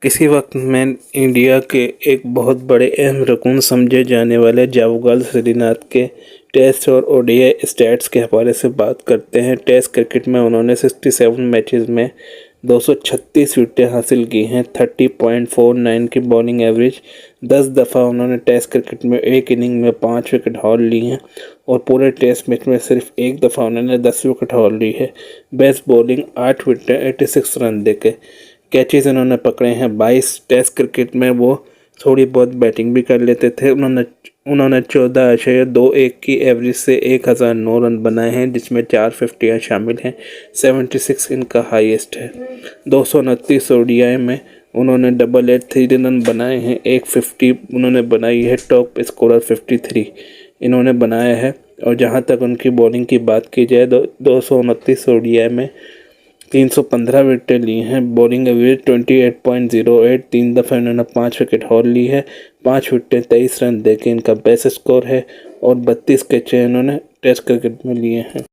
किसी वक्त मैं इंडिया के एक बहुत बड़े अहम रकून समझे जाने वाले जावगल श्रीनाथ के टेस्ट और ओडीआई स्टैट्स के हवाले से बात करते हैं। टेस्ट क्रिकेट में उन्होंने 67 मैचेस में 236 विकेटें हासिल की हैं, 30.49 की बॉलिंग एवरेज। 10 दफ़ा उन्होंने टेस्ट क्रिकेट में एक इनिंग में 5 विकेट हार ली हैं और पूरे टेस्ट मैच में सिर्फ एक दफ़ा उन्होंने 10 विकेट हार ली है। बेस्ट बॉलिंग 8 विकेटें 86 रन देके। कैचेज़ उन्होंने पकड़े हैं 22। टेस्ट क्रिकेट में वो थोड़ी बहुत बैटिंग भी कर लेते थे। उन्होंने 14.21 की एवरेज से 1009 रन बनाए हैं, जिसमें 4 फिफ्टियाँ शामिल हैं। 76 इनका हाईएस्ट है। 229 ओडीआई में उन्होंने 883 रन बनाए हैं। एक 50 उन्होंने बनाई है। टॉप स्कोरर 53 इन्होंने बनाया है। और जहां तक उनकी बॉलिंग की बात की जाए, 229 ओडीआई में 315 विकेटें ली हैं। Bowling average 28.08। 3 दफ़ा इन्होंने 5 विकेट हार ली है। 5 विकेटें 23 रन देके इनका बेस्ट स्कोर है और 32 कैचे इन्होंने टेस्ट क्रिकेट में लिए हैं।